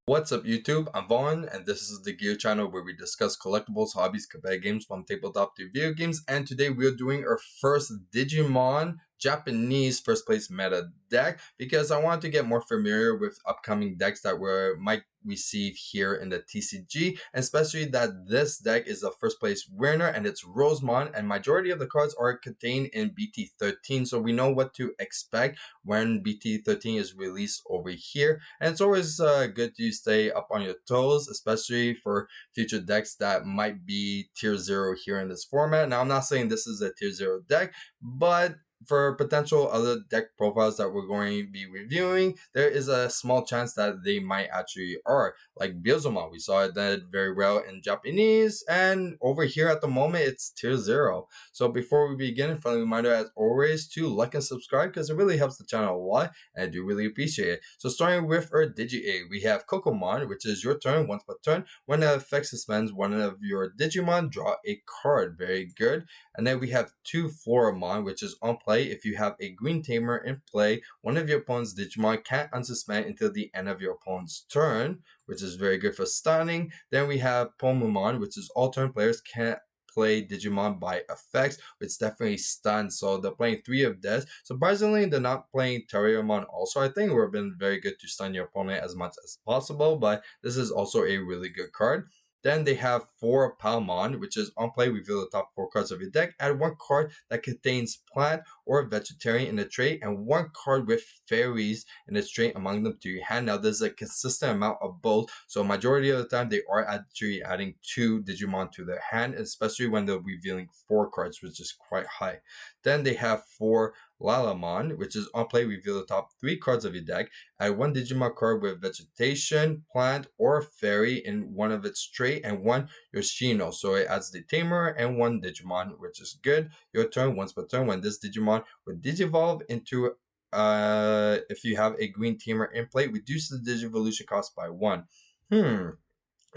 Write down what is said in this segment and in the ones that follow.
What's up YouTube? I'm Vaughn and this is the Gear channel where we discuss collectibles, hobbies, competitive games from tabletop to video games, and today we're doing our first Digimon Japanese first place meta deck because I want to get more familiar with upcoming decks that we might receive here in the TCG, and especially that this deck is a first place winner and it's Rosemon, and majority of the cards are contained in BT13, so we know what to expect when BT13 is released over here. And it's always good to stay up on your toes, especially for future decks that might be tier 0 here in this format. Now, I'm not saying this is a tier 0 deck, but for potential other deck profiles that we're going to be reviewing, there is a small chance that they might actually are. Like Rosemon, we saw it did very well in Japanese, and over here at the moment, it's tier 0. So before we begin, a friendly reminder as always to like and subscribe because it really helps the channel a lot, and I do really appreciate it. So starting with our Digi-A, we have Kokomon, which is your turn once per turn. When the effect suspends one of your Digimon, draw a card. Very good. And then we have 2 Floramon, which is on play. If you have a green tamer in play, one of your opponent's Digimon can't unsuspend until the end of your opponent's turn, which is very good for stunning. Then we have Pomumon, which is all turn players can't play Digimon by effects, which definitely stuns. So they're playing 3 of this. Surprisingly, they're not playing Terriermon also. I think it would have been very good to stun your opponent as much as possible, but this is also a really good card. Then they have 4 Palmon, which is on play. Reveal the top 4 cards of your deck. Add 1 card that contains plant or vegetarian in the trait, and 1 card with fairies in the trait among them to your hand. Now, there's a consistent amount of both, so majority of the time they are actually adding 2 Digimon to their hand, especially when they're revealing 4 cards, which is quite high. Then they have 4 Lalamon, which is on play. Reveal the top 3 cards of your deck. Add 1 Digimon card with vegetation, plant, or fairy in one of its trait, and 1 Yoshino. So it adds the tamer and 1 Digimon, which is good. Your turn, once per turn, when this Digimon would Digivolve into if you have a green tamer in play, reduce the Digivolution cost by 1.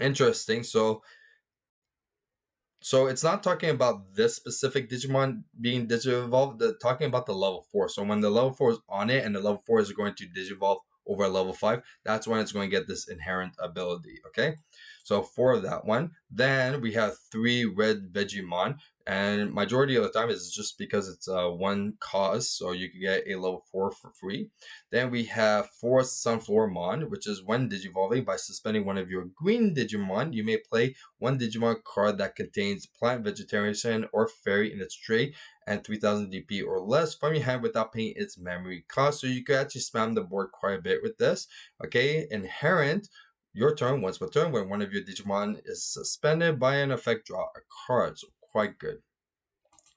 Interesting. So it's not talking about this specific Digimon being Digivolved, they're talking about the level 4. So when the level 4 is on it and the level 4 is going to Digivolve over level 5, that's when it's going to get this inherent ability, okay? So for that one, then we have 3 red Vegemon, and majority of the time it's just because it's 1 cost, so you can get a level 4 for free. Then we have 4 Sunflowermon, which is when Digivolving. By suspending one of your green Digimon, you may play 1 Digimon card that contains plant, vegetarian, or fairy in its trait and 3000 DP or less from your hand without paying its memory cost. So you can actually spam the board quite a bit with this. Okay, inherent. Your turn, once per turn, when one of your Digimon is suspended by an effect, draw a card. So quite good.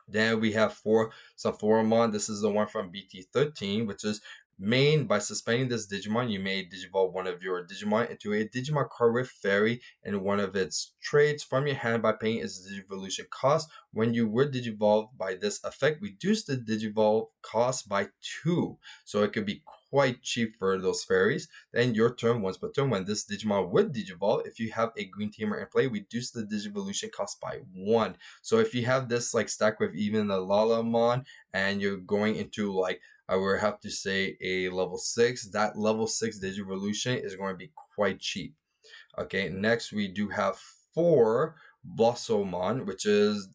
Then we have 4 Sunfloramon. This is the one from BT13, which is main. By suspending this Digimon, you may Digivolve one of your Digimon into a Digimon card with Fairy in one of its traits from your hand by paying its Digivolution cost. When you were Digivolved by this effect, reduce the Digivolve cost by 2. So it could be quite cheap for those fairies. Then your turn, once per turn, when this Digimon would Digivolve, if you have a green tamer in play, reduce the Digivolution cost by 1. So if you have this like stack with even the Lalamon and you're going into like, I would have to say a level 6, that level 6 Digivolution is going to be quite cheap. Okay, next we do have 4 Blossomon, which is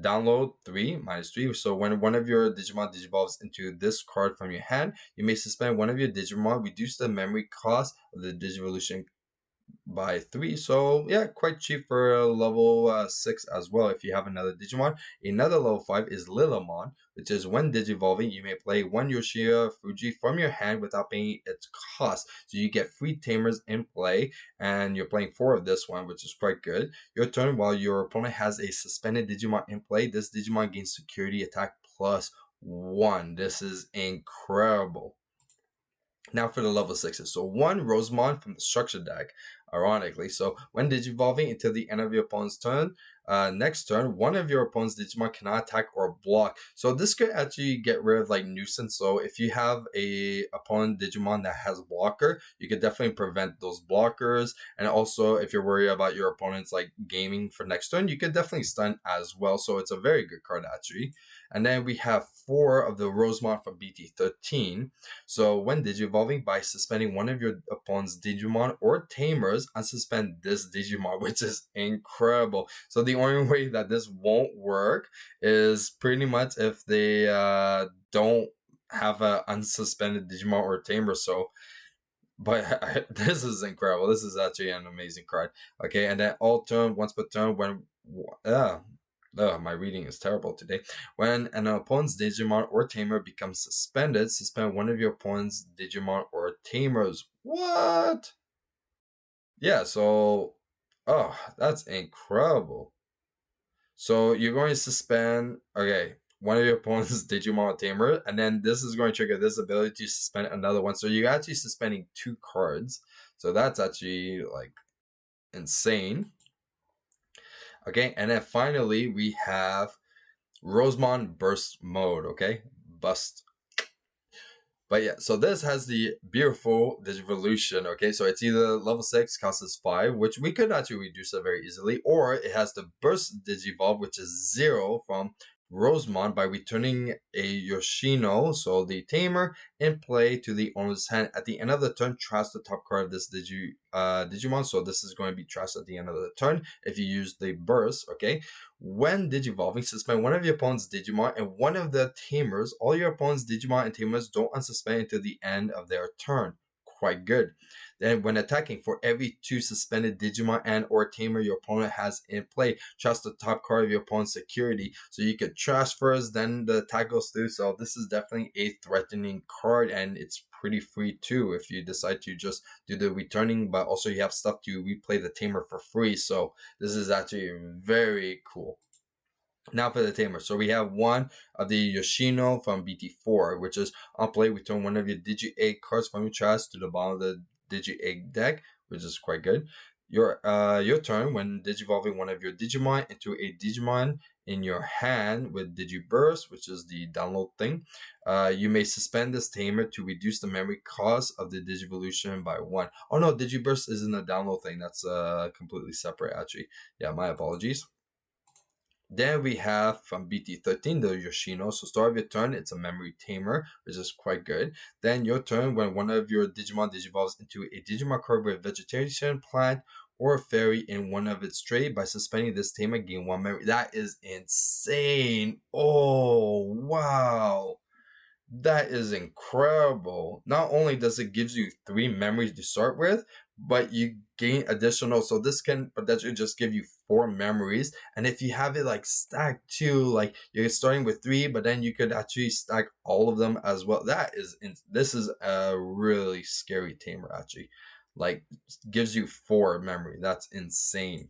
download 3 minus 3. So when one of your Digimon digivolves into this card from your hand, you may suspend one of your Digimon, reduce the memory cost of the Digivolution by 3. So yeah, quite cheap for a level 6 as well if you have another Digimon. Another level 5 is Lilamon, which is when Digivolving, you may play 1 Yoshia Fuji from your hand without paying its cost. So you get free tamers in play, and you're playing 4 of this one, which is quite good. Your turn, while your opponent has a suspended Digimon in play, this Digimon gains security attack plus 1. This is incredible. Now for the level 6s. So 1 Rosemon from the structure deck, ironically. So when Digivolving until the end of your opponent's turn, next turn, one of your opponent's Digimon cannot attack or block. So this could actually get rid of like nuisance. So if you have a opponent Digimon that has blocker, you could definitely prevent those blockers. And also if you're worried about your opponent's like gaming for next turn, you could definitely stun as well. So it's a very good card actually. And then we have 4 of the Rosemon from BT13. So when Digivolving, by suspending one of your opponent's Digimon or Tamers, unsuspend this Digimon, which is incredible. So the only way that this won't work is pretty much if they don't have a unsuspended Digimon or Tamer. So but this is incredible. This is actually an amazing card. Okay, and then all turn, once per turn, when my reading is terrible today. When an opponent's Digimon or Tamer becomes suspended, suspend one of your opponent's Digimon or Tamers. What? Yeah, so that's incredible. So you're going to suspend, okay, one of your opponent's Digimon or Tamer, and then this is going to trigger this ability to suspend another one. So you're actually suspending 2 cards. So that's actually like insane. Okay, and then finally we have Rosemon Burst Mode, okay? Bust. But yeah, so this has the beautiful Digivolution, okay? So it's either level 6, costs 5, which we could actually reduce it very easily, or it has the Burst Digivolve, which is 0 from Rosemon by returning a Yoshino, so the Tamer, in play to the owner's hand. At the end of the turn, trash the top card of this Digimon, so this is going to be trashed at the end of the turn if you use the Burst, okay? When Digivolving, suspend one of your opponent's Digimon and one of the Tamers. All your opponent's Digimon and Tamers don't unsuspend until the end of their turn. Quite good. Then when attacking, for every 2 suspended Digimon and or Tamer your opponent has in play, trash the top card of your opponent's security. So you could trash first, then the attack goes through. So this is definitely a threatening card, and it's pretty free too if you decide to just do the returning, but also you have stuff to replay the Tamer for free. So this is actually very cool. Now for the Tamer. So we have one of the Yoshino from BT4, which is on play, return one of your Digi-Egg cards from your chest to the bottom of the Digi-Egg deck, which is quite good. Your turn, when Digivolving one of your Digimon into a Digimon in your hand with Digiburst, which is the download thing, you may suspend this Tamer to reduce the memory cost of the Digivolution by 1. Oh no, Digiburst isn't a download thing. That's completely separate, actually. Yeah, my apologies. Then we have from BT13 the Yoshino. So start of your turn, it's a memory tamer, which is quite good. Then your turn, when one of your Digimon digivolves into a Digimon card with vegetation, plant, or fairy in one of its trait, by suspending this tamer, gain 1 memory. That is insane. Oh, wow. That is incredible. Not only does it gives you 3 memories to start with, but you gain additional. So this can potentially just give you 4 memories. And if you have it like stacked too, like you're starting with 3, but then you could actually stack all of them as well. This is a really scary tamer actually. Like gives you 4 memory. That's insane.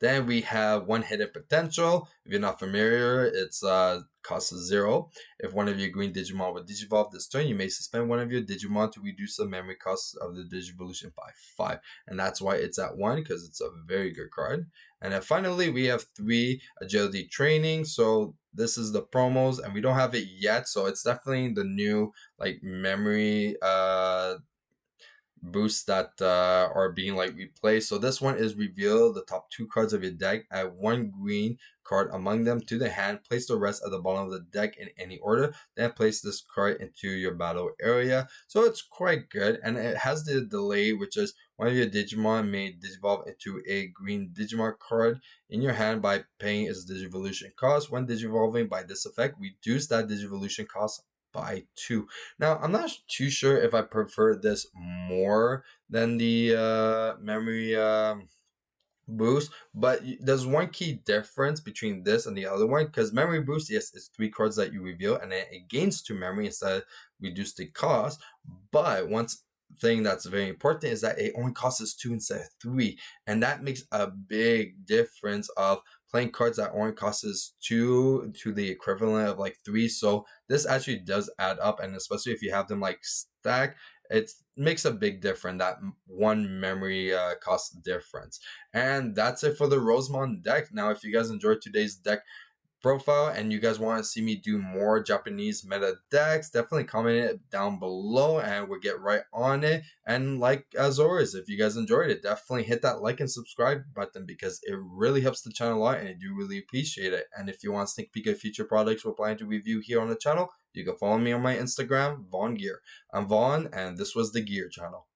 Then we have 1 hidden potential. If you're not familiar, it's cost 0. If one of your green Digimon will Digivolve this turn, you may suspend one of your Digimon to reduce the memory cost of the Digivolution by 5. And that's why it's at 1, because it's a very good card. And then finally, we have 3 agility training. So this is the promos, and we don't have it yet. So it's definitely the new like memory boosts that are being like replaced. So this one is reveal the top 2 cards of your deck, add 1 green card among them to the hand, place the rest at the bottom of the deck in any order, then place this card into your battle area. So it's quite good, and it has the delay, which is one of your Digimon may digivolve into a green Digimon card in your hand by paying its Digivolution cost. When digivolving by this effect, reduce that Digivolution cost by 2. Now, I'm not too sure if I prefer this more than the memory boost, but there's one key difference between this and the other one, because memory boost, yes, it's 3 cards that you reveal, and then it gains 2 memory instead of reduce the cost. But one thing that's very important is that it only costs us 2 instead of 3, and that makes a big difference of playing cards that only cost us 2 to the equivalent of like 3. So this actually does add up, and especially if you have them like stack, it makes a big difference, that 1 memory cost difference. And that's it for the Rosemon deck. Now, if you guys enjoyed today's deck profile and you guys want to see me do more Japanese meta decks, definitely comment it down below and we'll get right on it. And like as always, if you guys enjoyed it, definitely hit that like and subscribe button because it really helps the channel a lot and I do really appreciate it. And if you want a sneak peek at future products we're planning to review here on the channel, you can follow me on my Instagram, VaughnGear. I'm Vaughn and this was the Gear Channel.